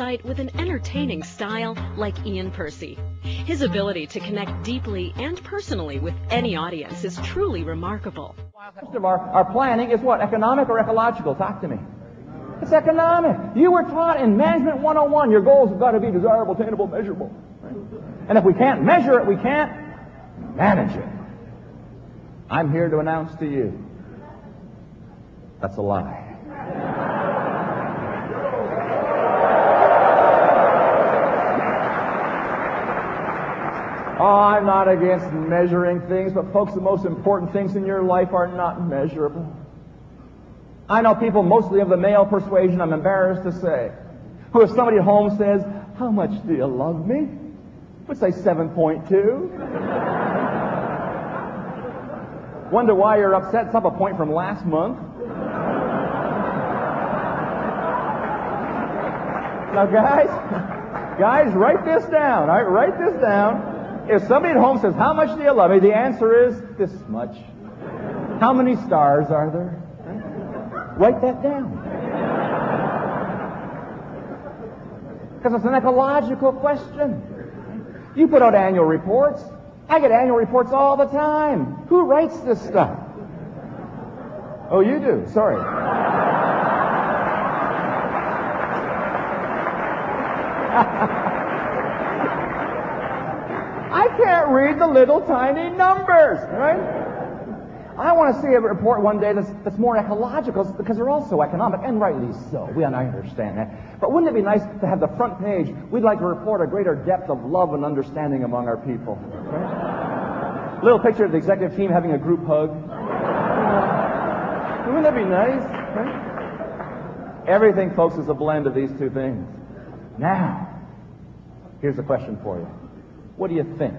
insight with an entertaining style like Ian Percy. His ability to connect deeply and personally with any audience is truly remarkable. Our planning is what? Economic or ecological? Talk to me. It's economic. You were taught in Management 101, your goals have got to be desirable, attainable, measurable. Right? And if we can't measure it, we can't manage it. I'm here to announce to you, that's a lie. Oh, I'm not against measuring things, but folks, the most important things in your life are not measurable. I know people, mostly of the male persuasion, I'm embarrassed to say, who if somebody at home says, "How much do you love me?" would say 7.2. Wonder why you're upset. It's up a point from last month. Now, guys, write this down. All right, write this down. If somebody at home says, "How much do you love me?" the answer is this much. How many stars are there? Write that down. Because it's an ecological question. You put out annual reports. I get annual reports all the time. Who writes this stuff? Oh, you do. Sorry. I can't read the little tiny numbers, right? I want to see a report one day that's more ecological, because they're also economic, and rightly so. I understand that. But wouldn't it be nice to have the front page? We'd like to report a greater depth of love and understanding among our people. Right? Little picture of the executive team having a group hug. Wouldn't that be nice? Right? Everything, folks, is a blend of these two things. Now, here's a question for you. What do you think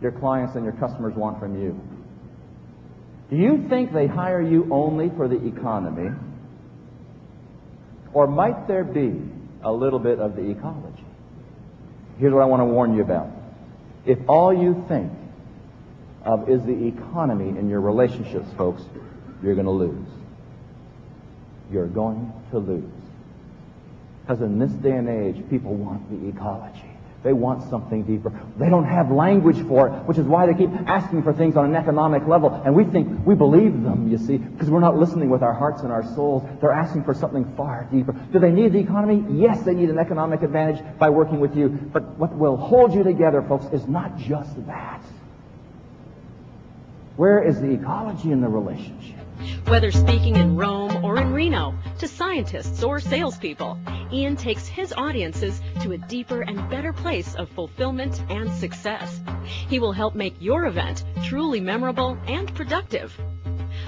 your clients and your customers want from you? Do you think they hire you only for the economy? Or might there be a little bit of the ecology? Here's what I want to warn you about. If all you think of is the economy in your relationships, folks, you're going to lose. You're going to lose. Because in this day and age, people want the ecology. They want something deeper. They don't have language for it, which is why they keep asking for things on an economic level. And we think we believe them, you see, because we're not listening with our hearts and our souls. They're asking for something far deeper. Do they need the economy? Yes, they need an economic advantage by working with you. But what will hold you together, folks, is not just that. Where is the ecology in the relationship? Whether speaking in Rome or in Reno, to scientists or salespeople, Ian takes his audiences to a deeper and better place of fulfillment and success. He will help make your event truly memorable and productive.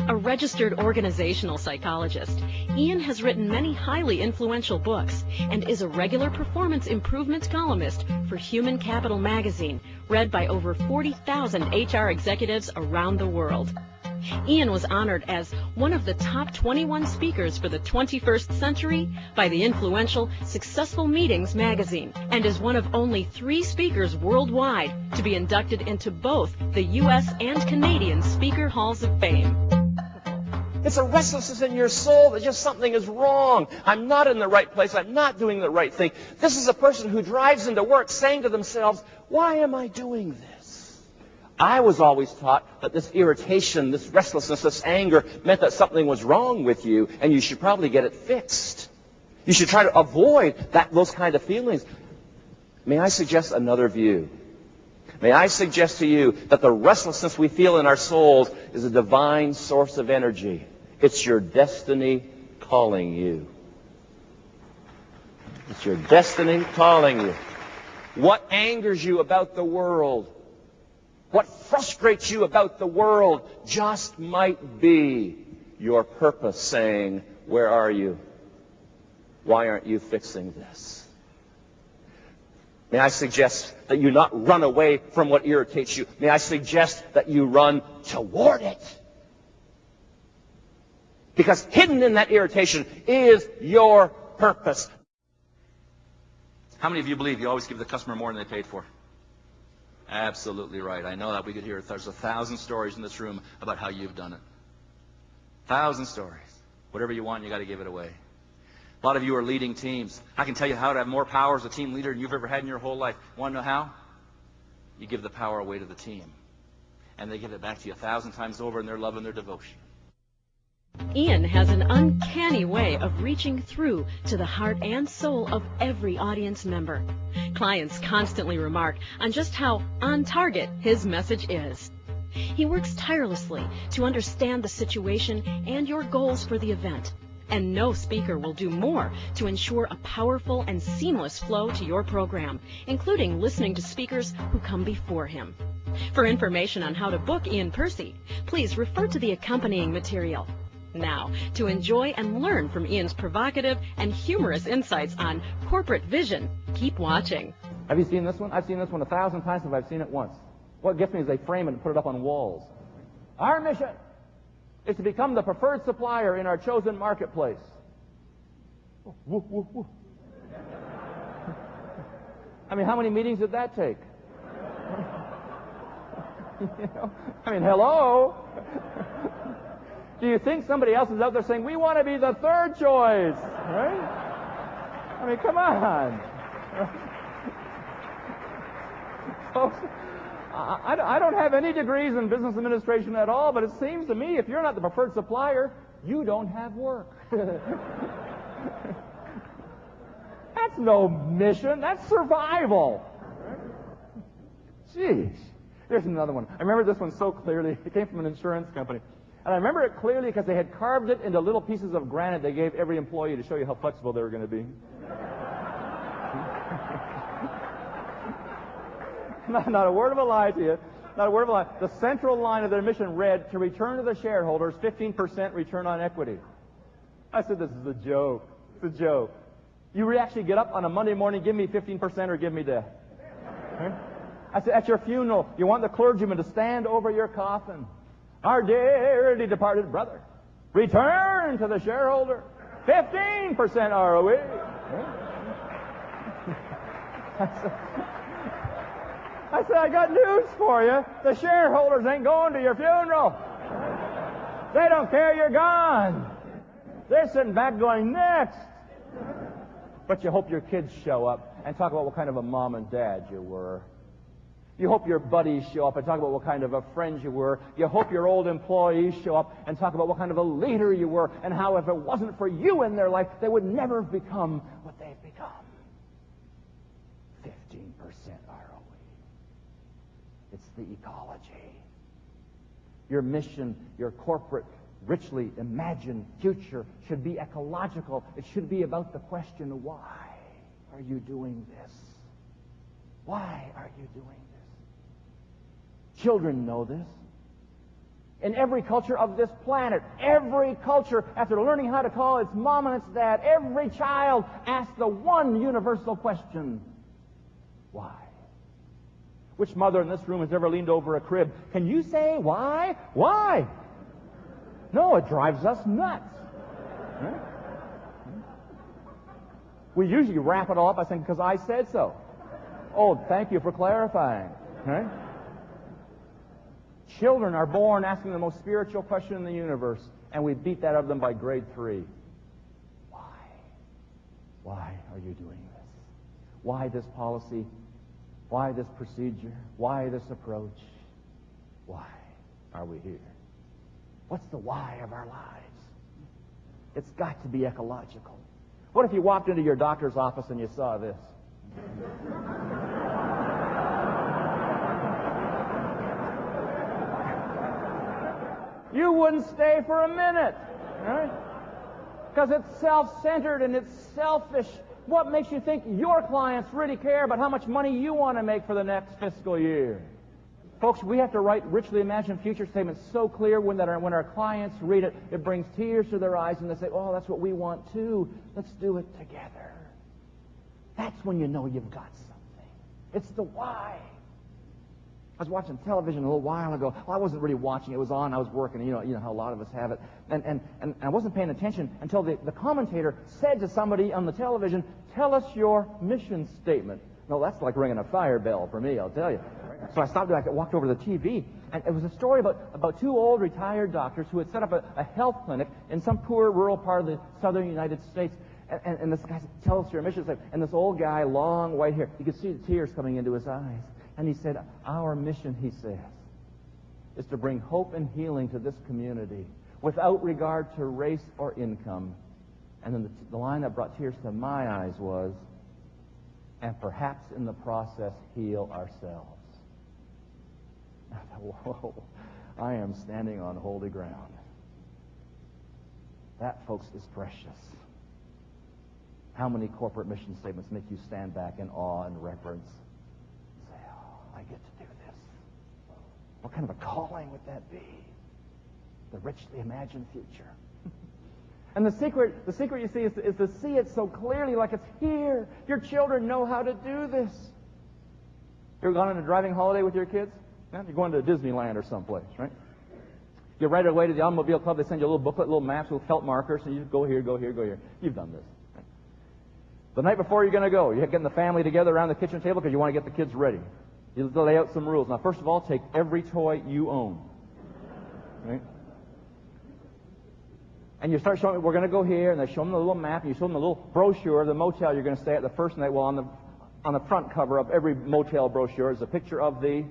A registered organizational psychologist, Ian has written many highly influential books and is a regular performance improvement columnist for Human Capital magazine, read by over 40,000 HR executives around the world. Ian was honored as one of the top 21 speakers for the 21st century by the influential Successful Meetings magazine, and is one of only 3 speakers worldwide to be inducted into both the U.S. and Canadian Speaker Halls of Fame. It's a restlessness in your soul that just something is wrong. I'm not in the right place. I'm not doing the right thing. This is a person who drives into work saying to themselves, "Why am I doing this?" I was always taught that this irritation, this restlessness, this anger meant that something was wrong with you and you should probably get it fixed. You should try to avoid those kind of feelings. May I suggest another view? May I suggest to you that the restlessness we feel in our souls is a divine source of energy. It's your destiny calling you. It's your destiny calling you. What angers you about the world? What frustrates you about the world just might be your purpose saying, "Where are you? Why aren't you fixing this?" May I suggest that you not run away from what irritates you. May I suggest that you run toward it. Because hidden in that irritation is your purpose. How many of you believe you always give the customer more than they paid for? Absolutely right. I know that. We could hear there's 1,000 stories in this room about how you've done it. 1,000 stories. Whatever you want, you got to give it away. A lot of you are leading teams. I can tell you how to have more power as a team leader than you've ever had in your whole life. Want to know how? You give the power away to the team. And they give it back to you 1,000 times over in their love and their devotion. Ian has an uncanny way of reaching through to the heart and soul of every audience member. Clients constantly remark on just how on target his message is. He works tirelessly to understand the situation and your goals for the event. And no speaker will do more to ensure a powerful and seamless flow to your program, including listening to speakers who come before him. For information on how to book Ian Percy, please refer to the accompanying material. Now, to enjoy and learn from Ian's provocative and humorous insights on corporate vision, keep watching. Have you seen this one? I've seen this one 1,000 times if I've seen it once. What gets me is they frame it and put it up on walls. Our mission is to become the preferred supplier in our chosen marketplace. Woo, woo, woo. I mean, how many meetings did that take? You know? I mean, hello? Do you think somebody else is out there saying, we want to be the third choice? Right? I mean, come on. Folks, I don't have any degrees in business administration at all, but it seems to me if you're not the preferred supplier, you don't have work. That's no mission. That's survival. Jeez. Here's another one. I remember this one so clearly. It came from an insurance company. And I remember it clearly because they had carved it into little pieces of granite they gave every employee to show you how flexible they were going to be. Not a word of a lie to you. Not a word of a lie. The central line of their mission read, to return to the shareholders 15% return on equity. I said, this is a joke. It's a joke. You actually get up on a Monday morning, give me 15% or give me death. Right? I said, at your funeral, you want the clergyman to stand over your coffin. Our dearly departed brother, return to the shareholder, 15% ROE. I said, I got news for you. The shareholders ain't going to your funeral. They don't care you're gone. They're sitting back going, next. But you hope your kids show up and talk about what kind of a mom and dad you were. You hope your buddies show up and talk about what kind of a friend you were. You hope your old employees show up and talk about what kind of a leader you were and how if it wasn't for you in their life, they would never have become what they've become. 15% ROE. It's the ecology. Your mission, your corporate, richly imagined future should be ecological. It should be about the question, why are you doing this? Why are you doing this? Children know this. In every culture of this planet, every culture, after learning how to call its mom and its dad, every child asks the one universal question, why? Which mother in this room has ever leaned over a crib? Can you say why? Why? No, it drives us nuts. Right? We usually wrap it all up by saying, because I said so. Oh, thank you for clarifying. Right? Children are born asking the most spiritual question in the universe, and we beat that out of them by grade 3. Why? Why are you doing this? Why this policy? Why this procedure? Why this approach? Why are we here? What's the why of our lives? It's got to be ecological. What if you walked into your doctor's office and you saw this? You wouldn't stay for a minute, right? Because it's self-centered and it's selfish. What makes you think your clients really care about how much money you want to make for the next fiscal year? Folks, we have to write richly imagined future statements so clear when our clients read it, it brings tears to their eyes and they say, oh, that's what we want too. Let's do it together. That's when you know you've got something. It's the why. I was watching television a little while ago. Well, I wasn't really watching. It was on. I was working. You know how a lot of us have it. And I wasn't paying attention until the commentator said to somebody on the television, tell us your mission statement. No, that's like ringing a fire bell for me, I'll tell you. So I stopped and I walked over to the TV, and it was a story about 2 old retired doctors who had set up a health clinic in some poor rural part of the southern United States. And this guy said, tell us your mission. And this old guy, long white hair, you could see the tears coming into his eyes. And he said, our mission, he says, is to bring hope and healing to this community without regard to race or income. And then the line that brought tears to my eyes was, and perhaps in the process heal ourselves. I thought, whoa, I am standing on holy ground. That, folks, is precious. How many corporate mission statements make you stand back in awe and reverence and say, oh, I get to do this? What kind of a calling would that be? The richly imagined future. And the secret you see, is to see it so clearly, like it's here. Your children know how to do this. You ever gone on a driving holiday with your kids? Yeah, you're going to Disneyland or someplace, right? You right away to the automobile club. They send you a little booklet, little maps, little felt markers, and you go here, go here, go here. You've done this. Right? The night before you're going to go, you're getting the family together around the kitchen table because you want to get the kids ready. You lay out some rules. Now, first of all, take every toy you own. Right? And you start showing them, we're going to go here, and they show them the little map, and you show them the little brochure of the motel you're going to stay at the first night. Well, on the front cover of every motel brochure is a picture of the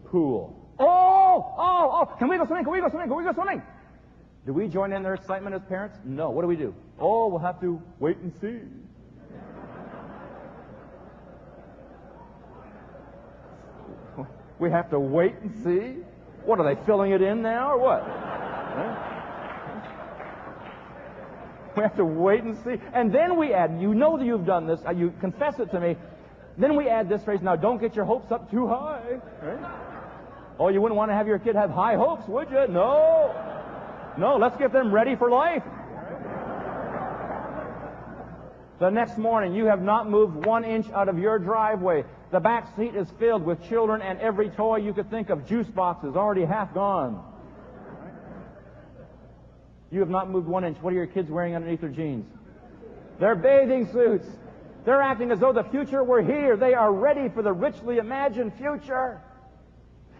pool. Oh, can we go swimming? Can we go swimming? Can we go swimming? Do we join in their excitement as parents? No. What do? Oh, we'll have to wait and see. We have to wait and see? What, are they filling it in now, or what? Right? We have to wait and see. And then we add, you know that you've done this, you confess it to me, then we add this phrase, now don't get your hopes up too high. Right? Oh, you wouldn't want to have your kid have high hopes, would you? No, let's get them ready for life. The next morning, you have not moved 1 inch out of your driveway. The back seat is filled with children and every toy you could think of. Juice boxes already half gone. You have not moved 1 inch. What are your kids wearing underneath their jeans? They're bathing suits. They're acting as though the future were here. They are ready for the richly imagined future.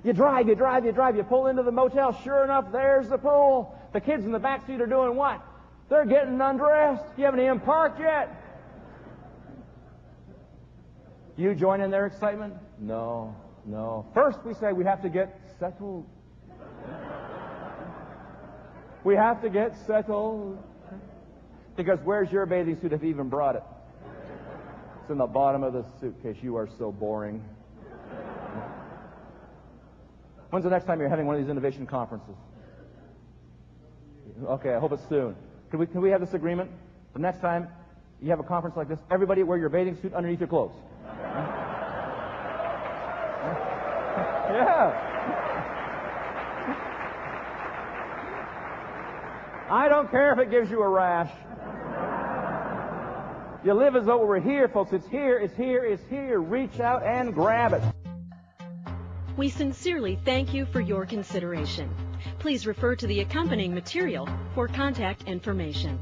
You drive, you pull into the motel. Sure enough, there's the pool. The kids in the back seat are doing what? They're getting undressed. You haven't even parked yet. Do you join in their excitement? No. First, we say we have to get settled. We have to get settled. Because where's your bathing suit if you even brought it? It's in the bottom of the suitcase. You are so boring. When's the next time you're having one of these innovation conferences? Okay, I hope it's soon. Can we have this agreement? The next time you have a conference like this, everybody wear your bathing suit underneath your clothes. Yeah. I don't care if it gives you a rash. You live as though we're here, folks. It's here, it's here, it's here. Reach out and grab it. We sincerely thank you for your consideration. Please refer to the accompanying material for contact information.